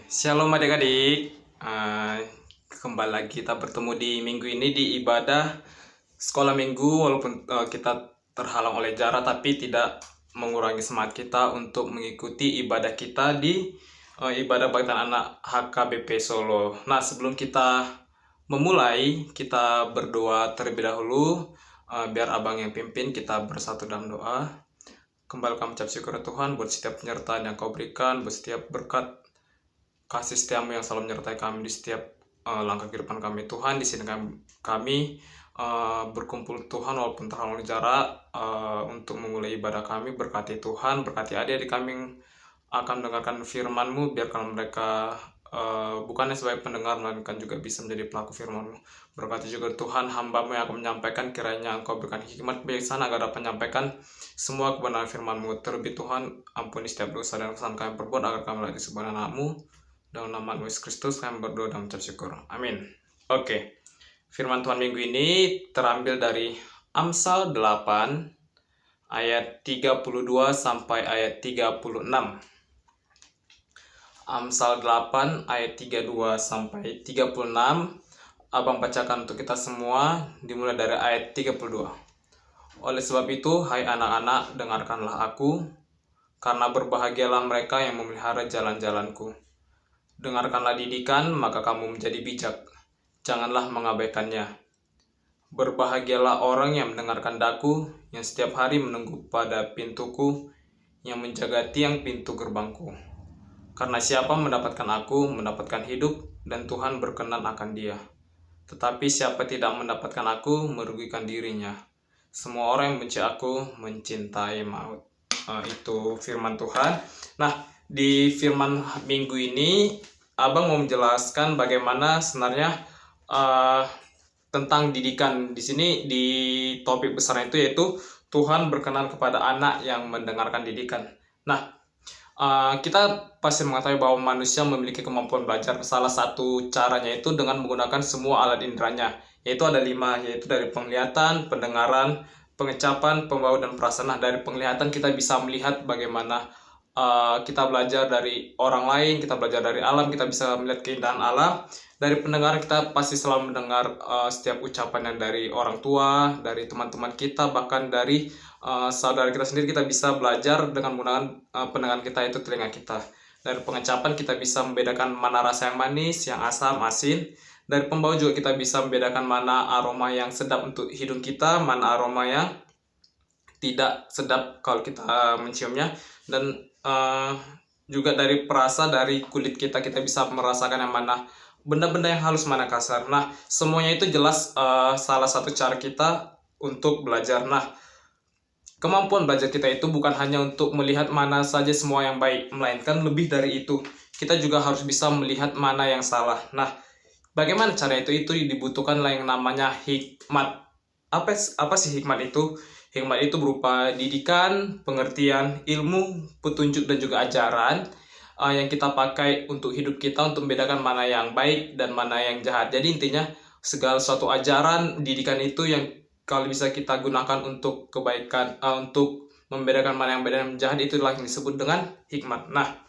Shalom adik-adik, kembali lagi kita bertemu di minggu ini di ibadah sekolah minggu. Walaupun kita terhalang oleh jarak, tapi tidak mengurangi semangat kita untuk mengikuti ibadah kita di ibadah bangkitan anak HKBP Solo. Nah, sebelum kita memulai, kita berdoa terlebih dahulu. Biar abang yang pimpin, kita bersatu dalam doa. Kembali kami ucap syukur Tuhan buat setiap penyertaan yang Kau berikan, buat setiap berkat kasih setiamu yang selalu menyertai kami di setiap langkah kehidupan kami. Tuhan, di sini kami berkumpul Tuhan walaupun terhalang jarak untuk memulai ibadah kami. Berkati Tuhan, berkati adik-adik kami yang akan mendengarkan firman-Mu, biarkan mereka bukannya sebagai pendengar, melainkan juga bisa menjadi pelaku firman-Mu. Berkati juga Tuhan hamba-Mu yang akan menyampaikan, kiranya Engkau berikan hikmat kebijaksanaan agar dapat menyampaikan semua kebenaran firman-Mu. Terlebih Tuhan, ampuni setiap dosa dan kesalahan kami perbuat, agar kami layani sebagai anak-Mu. Dalam nama Yesus Kristus kami berdoa dan mengucap syukur. Amin. Oke. Firman Tuhan minggu ini terambil dari Amsal 8 ayat 32 sampai ayat 36. Amsal 8 ayat 32 sampai 36. Abang bacakan untuk kita semua dimulai dari ayat 32. Oleh sebab itu, hai anak-anak, dengarkanlah aku, karena berbahagialah mereka yang memelihara jalan-jalanku. Dengarkanlah didikan, maka kamu menjadi bijak. Janganlah mengabaikannya. Berbahagialah orang yang mendengarkan daku, yang setiap hari menunggu pada pintuku, yang menjaga tiang pintu gerbangku. Karena siapa mendapatkan aku, mendapatkan hidup, dan Tuhan berkenan akan dia. Tetapi siapa tidak mendapatkan aku, merugikan dirinya. Semua orang yang benci aku, mencintai maut. Itu firman Tuhan. Nah, di firman minggu ini, Abang mau menjelaskan bagaimana sebenarnya tentang didikan. Di sini di topik besarnya itu yaitu Tuhan berkenan kepada anak yang mendengarkan didikan. Nah, kita pasti mengetahui bahwa manusia memiliki kemampuan belajar. Salah satu caranya itu dengan menggunakan semua alat inderanya, yaitu ada 5, yaitu dari penglihatan, pendengaran, pengecapan, pembau, dan perasaan. Nah, dari penglihatan kita bisa melihat bagaimana kita belajar dari orang lain, kita belajar dari alam, kita bisa melihat keindahan alam. Dari pendengaran kita pasti selalu mendengar setiap ucapan yang dari orang tua, dari teman-teman kita, bahkan dari saudara kita sendiri. Kita bisa belajar dengan menggunakan pendengaran kita, itu telinga kita. Dari pengecapan kita bisa membedakan mana rasa yang manis, yang asam, asin. Dari pembau juga kita bisa membedakan mana aroma yang sedap untuk hidung kita, mana aroma yang tidak sedap kalau kita menciumnya. Dan juga dari perasa, dari kulit kita bisa merasakan yang mana benda-benda yang halus, mana kasar. Nah, semuanya itu jelas salah satu cara kita untuk belajar. Nah, kemampuan belajar kita itu bukan hanya untuk melihat mana saja semua yang baik, melainkan lebih dari itu. Kita juga harus bisa melihat mana yang salah. Nah, bagaimana cara itu? Itu dibutuhkanlah yang namanya hikmat. Apa sih hikmat itu? Hikmat itu berupa didikan, pengertian, ilmu, petunjuk, dan juga ajaran yang kita pakai untuk hidup kita, untuk membedakan mana yang baik dan mana yang jahat. Jadi intinya segala suatu ajaran, didikan itu yang kalau bisa kita gunakan untuk kebaikan, untuk membedakan mana yang baik dan yang jahat, itulah yang disebut dengan hikmat. Nah,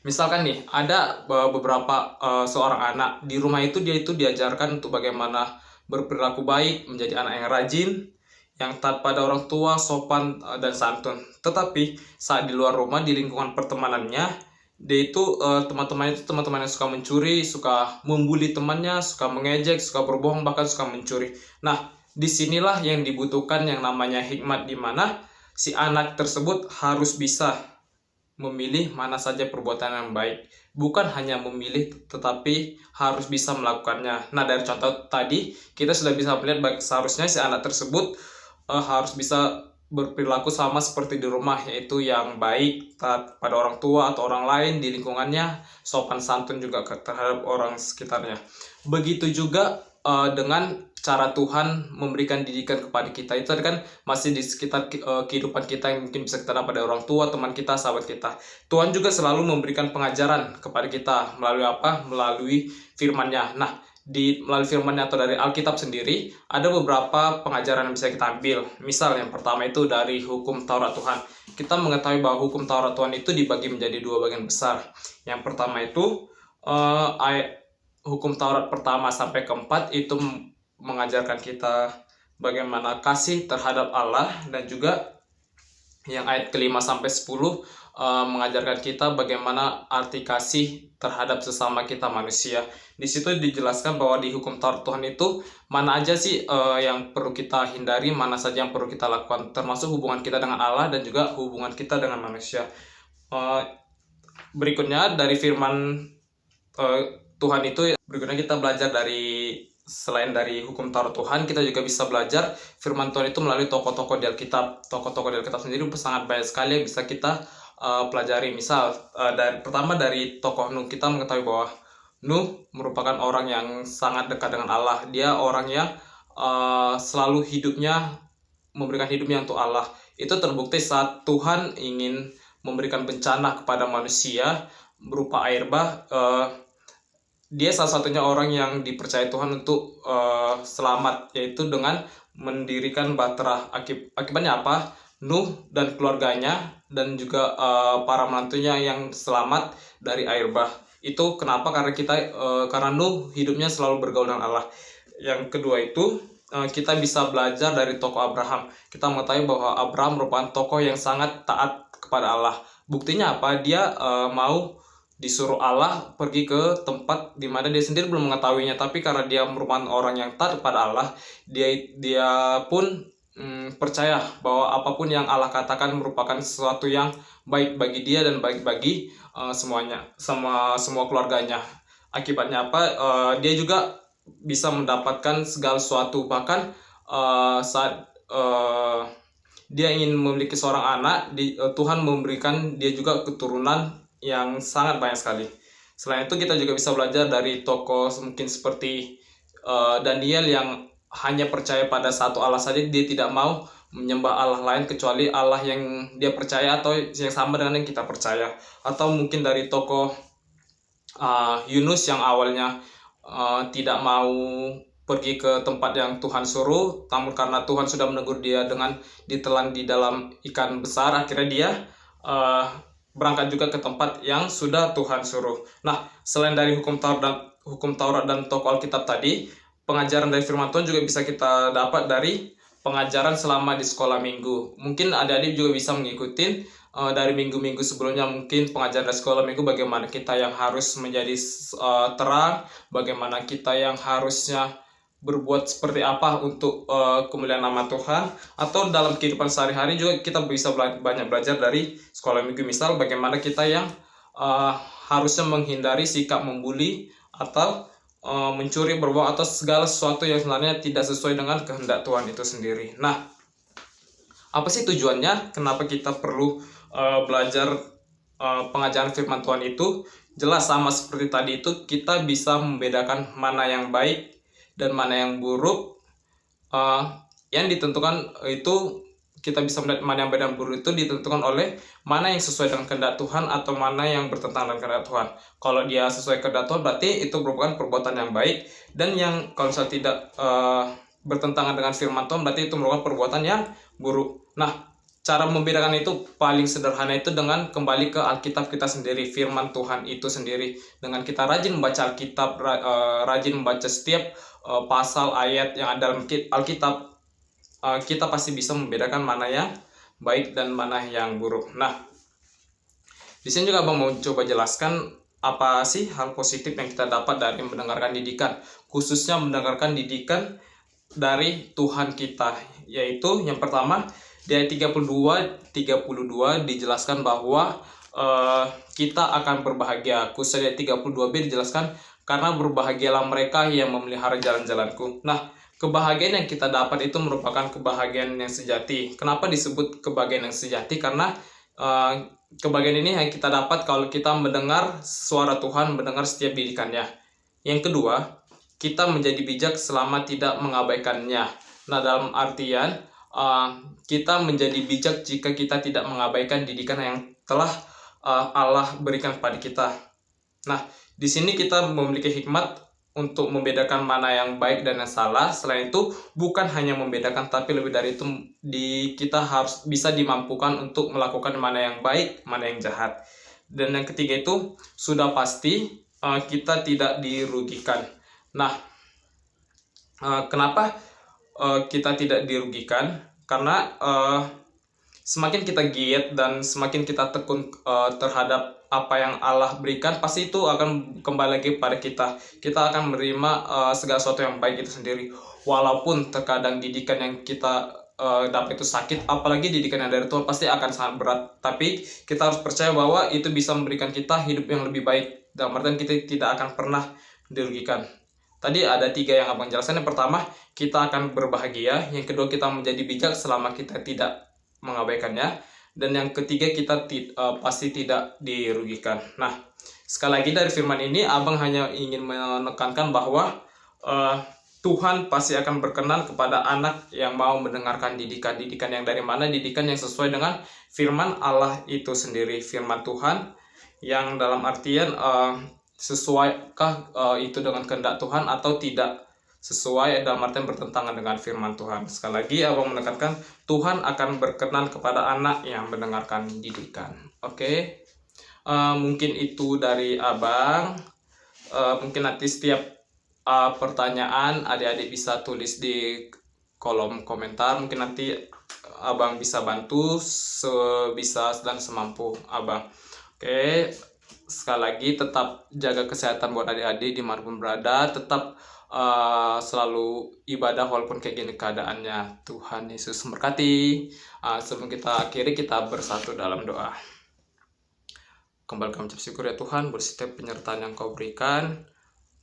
misalkan nih ada beberapa seorang anak di rumah itu, dia itu diajarkan untuk bagaimana berperilaku baik, menjadi anak yang rajin, yang taat pada orang tua, sopan dan santun. Tetapi saat di luar rumah, di lingkungan pertemanannya, dia itu teman-teman yang suka mencuri, suka membuli temannya, suka mengejek, suka berbohong, bahkan suka mencuri. Nah, disinilah yang dibutuhkan yang namanya hikmat, di mana si anak tersebut harus bisa memilih mana saja perbuatan yang baik. Bukan hanya memilih, tetapi harus bisa melakukannya. Nah, dari contoh tadi, kita sudah bisa melihat seharusnya si anak tersebut harus bisa berperilaku sama seperti di rumah, yaitu yang baik, taat pada orang tua atau orang lain di lingkungannya, sopan santun juga terhadap orang sekitarnya. Begitu juga dengan cara Tuhan memberikan didikan kepada kita. Itu kan masih di sekitar kehidupan kita yang mungkin bisa kita dapat dari orang tua, teman kita, sahabat kita. Tuhan juga selalu memberikan pengajaran kepada kita melalui apa? Melalui firman-Nya. Nah, melalui firman-Nya atau dari Alkitab sendiri, ada beberapa pengajaran yang bisa kita ambil. Misal yang pertama itu dari hukum Taurat Tuhan. Kita mengetahui bahwa hukum Taurat Tuhan itu dibagi menjadi 2 bagian besar. Yang pertama itu hukum Taurat pertama sampai keempat itu mengajarkan kita bagaimana kasih terhadap Allah, dan juga yang ayat kelima sampai 10 mengajarkan kita bagaimana arti kasih terhadap sesama kita manusia. Di situ dijelaskan bahwa di hukum Taurat Tuhan itu mana aja sih yang perlu kita hindari, mana saja yang perlu kita lakukan, termasuk hubungan kita dengan Allah dan juga hubungan kita dengan manusia. Berikutnya dari firman Tuhan itu, berikutnya kita belajar dari selain dari hukum Taurat Tuhan, kita juga bisa belajar firman Tuhan itu melalui tokoh-tokoh di Alkitab. Tokoh-tokoh di Alkitab sendiri sangat banyak sekali yang bisa kita pelajari. Misal pertama dari tokoh Nuh, kita mengetahui bahwa Nuh merupakan orang yang sangat dekat dengan Allah. Dia orang yang selalu memberikan hidupnya untuk Allah. Itu terbukti saat Tuhan ingin memberikan bencana kepada manusia berupa air bah. Dia salah satunya orang yang dipercaya Tuhan untuk selamat, yaitu dengan mendirikan Bahtera. Akibatnya apa? Nuh dan keluarganya dan juga para menantunya yang selamat dari air bah. Itu kenapa? Karena Nuh hidupnya selalu bergaul dengan Allah. Yang kedua itu kita bisa belajar dari tokoh Abraham. Kita mengetahui bahwa Abraham merupakan tokoh yang sangat taat kepada Allah. Buktinya apa? Dia mau disuruh Allah pergi ke tempat di mana dia sendiri belum mengetahuinya, tapi karena dia merupakan orang yang taat kepada Allah, dia pun percaya bahwa apapun yang Allah katakan merupakan sesuatu yang baik bagi dia dan baik bagi semuanya, semua keluarganya. Akibatnya apa? Dia juga bisa mendapatkan segala sesuatu, bahkan saat dia ingin memiliki seorang anak, Tuhan memberikan dia juga keturunan yang sangat banyak sekali. Selain itu kita juga bisa belajar dari tokoh mungkin seperti Daniel yang hanya percaya pada satu Allah saja. Dia tidak mau menyembah Allah lain kecuali Allah yang dia percaya atau yang sama dengan yang kita percaya. Atau mungkin dari tokoh Yunus yang awalnya tidak mau pergi ke tempat yang Tuhan suruh, namun karena Tuhan sudah menegur dia dengan ditelan di dalam ikan besar, akhirnya dia berangkat juga ke tempat yang sudah Tuhan suruh. Nah, selain dari hukum Taurat dan tokoh Alkitab tadi, pengajaran dari firman Tuhan juga bisa kita dapat dari pengajaran selama di sekolah minggu. Mungkin adik-adik juga bisa mengikuti dari minggu-minggu sebelumnya, mungkin pengajaran dari sekolah minggu, bagaimana kita yang harus menjadi terang, bagaimana kita yang harusnya berbuat seperti apa untuk kemuliaan nama Tuhan, atau dalam kehidupan sehari-hari juga kita bisa banyak belajar dari sekolah minggu. Misal bagaimana kita yang harusnya menghindari sikap membuli atau mencuri, berbohong, atau segala sesuatu yang sebenarnya tidak sesuai dengan kehendak Tuhan itu sendiri. Nah, apa sih tujuannya? Kenapa kita perlu belajar pengajaran firman Tuhan itu? Jelas sama seperti tadi itu, kita bisa membedakan mana yang baik dan mana yang buruk. Yang ditentukan itu, kita bisa melihat mana yang baik dan buruk itu ditentukan oleh mana yang sesuai dengan kehendak Tuhan atau mana yang bertentangan dengan kehendak Tuhan. Kalau dia sesuai kehendak Tuhan, berarti itu merupakan perbuatan yang baik, dan yang kalau misalnya tidak bertentangan dengan firman Tuhan, berarti itu merupakan perbuatan yang buruk. Nah, cara membedakan itu paling sederhana itu dengan kembali ke Alkitab kita sendiri, firman Tuhan itu sendiri. Dengan kita rajin membaca Alkitab, rajin membaca setiap pasal ayat yang ada dalam Alkitab, kita pasti bisa membedakan mana yang baik dan mana yang buruk. Nah, di sini juga Abang mau coba jelaskan apa sih hal positif yang kita dapat dari mendengarkan didikan, khususnya mendengarkan didikan dari Tuhan kita, yaitu yang pertama di ayat 32 dijelaskan bahwa kita akan berbahagia. Khusus ayat 32b dijelaskan, karena berbahagialah mereka yang memelihara jalan-jalanku. Nah, kebahagiaan yang kita dapat itu merupakan kebahagiaan yang sejati. Kenapa disebut kebahagiaan yang sejati? Karena kebahagiaan ini yang kita dapat kalau kita mendengar suara Tuhan, mendengar setiap didikannya. Yang kedua, kita menjadi bijak selama tidak mengabaikannya. Nah, dalam artian kita menjadi bijak jika kita tidak mengabaikan didikan yang telah Allah berikan kepada kita. Nah, di sini kita memiliki hikmat untuk membedakan mana yang baik dan yang salah. Selain itu, bukan hanya membedakan, tapi lebih dari itu, kita harus bisa dimampukan untuk melakukan mana yang baik, mana yang jahat. Dan yang ketiga itu, sudah pasti kita tidak dirugikan. Nah, kenapa kita tidak dirugikan? Karena semakin kita giat dan semakin kita tekun terhadap apa yang Allah berikan, pasti itu akan kembali lagi pada kita. Kita akan menerima segala sesuatu yang baik itu sendiri. Walaupun terkadang didikan yang kita dapat itu sakit, apalagi didikan yang dari Tuhan, pasti akan sangat berat. Tapi kita harus percaya bahwa itu bisa memberikan kita hidup yang lebih baik. Dalam artian kita tidak akan pernah dirugikan. Tadi ada 3 yang Abang jelaskan. Yang pertama, kita akan berbahagia. Yang kedua, kita menjadi bijak selama kita tidak mengabaikannya. Dan yang ketiga, kita pasti tidak dirugikan. Nah, sekali lagi dari firman ini, Abang hanya ingin menekankan bahwa Tuhan pasti akan berkenan kepada anak yang mau mendengarkan didikan. Didikan yang dari mana? Didikan yang sesuai dengan firman Allah itu sendiri. Firman Tuhan yang dalam artian sesuaikah itu dengan kehendak Tuhan atau tidak sesuai dalam artian bertentangan dengan firman Tuhan. Sekali lagi abang menekankan Tuhan akan berkenan kepada anak yang mendengarkan didikan. Oke. Mungkin itu dari abang. Mungkin nanti setiap pertanyaan adik-adik bisa tulis di kolom komentar. Mungkin nanti abang bisa bantu sebisa dan semampu abang. Oke. Sekali lagi tetap jaga kesehatan buat adik-adik dimanapun berada. Tetap selalu ibadah walaupun kayak gini keadaannya. Tuhan Yesus memberkati. Sebelum kita akhiri, kita bersatu dalam doa. Kembali kami ucap syukur ya Tuhan buat setiap penyertaan yang Kau berikan.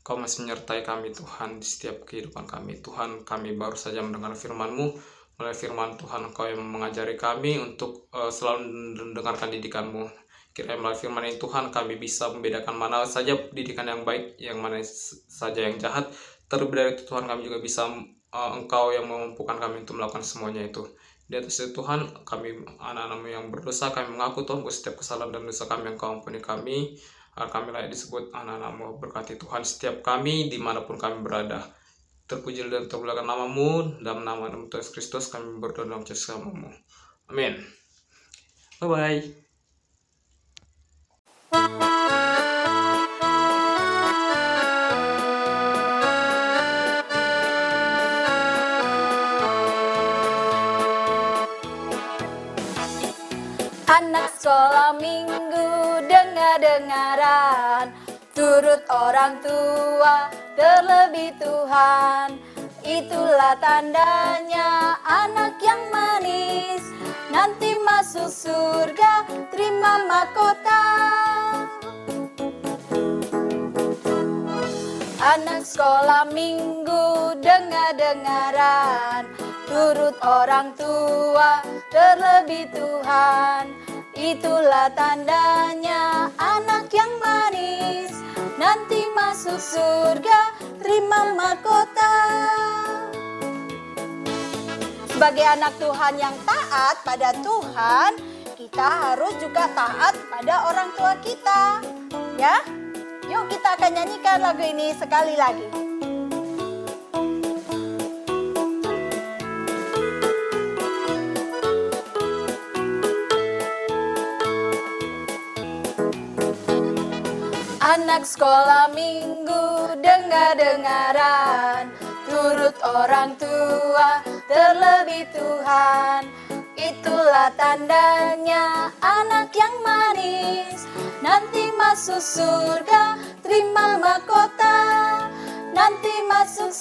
Kau masih menyertai kami Tuhan di setiap kehidupan kami. Tuhan, kami baru saja mendengar firman-Mu. Melalui firman Tuhan Kau yang mengajari kami untuk selalu mendengarkan didikan-Mu. Kiranya melalui firman ini Tuhan kami bisa membedakan mana saja didikan yang baik, yang mana saja yang jahat. Terlebih dari itu Tuhan, kami juga bisa Engkau yang memampukan kami untuk melakukan semuanya itu. Di atas itu Tuhan, kami anak-anak-Mu yang berdosa, kami mengaku Tuhan buat setiap kesalahan dan dosa kami yang Kau ampuni kami. Kami layak disebut anak-anak-Mu. Berkati Tuhan setiap kami dimanapun kami berada. Terpuji dan termuliakan nama-Mu. Dalam nama Tuhan Yesus Kristus kami berdoa dalam kasih nama-Mu. Amin. Bye-bye. Anak sekolah minggu dengar-dengaran, turut orang tua, terlebih Tuhan. Itulah tandanya anak yang manis, nanti masuk surga, terima mahkota. Anak sekolah minggu dengar-dengaran, turut orang tua, terlebih Tuhan. Itulah tandanya anak yang manis, nanti masuk surga, terima mahkota. Sebagai anak Tuhan yang taat pada Tuhan, kita harus juga taat pada orang tua kita. Ya, yuk kita akan nyanyikan lagu ini sekali lagi. Anak sekolah minggu dengar-dengaran, turut orang tua, terlebih Tuhan. Itulah tandanya anak yang manis, nanti masuk surga, terima mahkota. Nanti masuk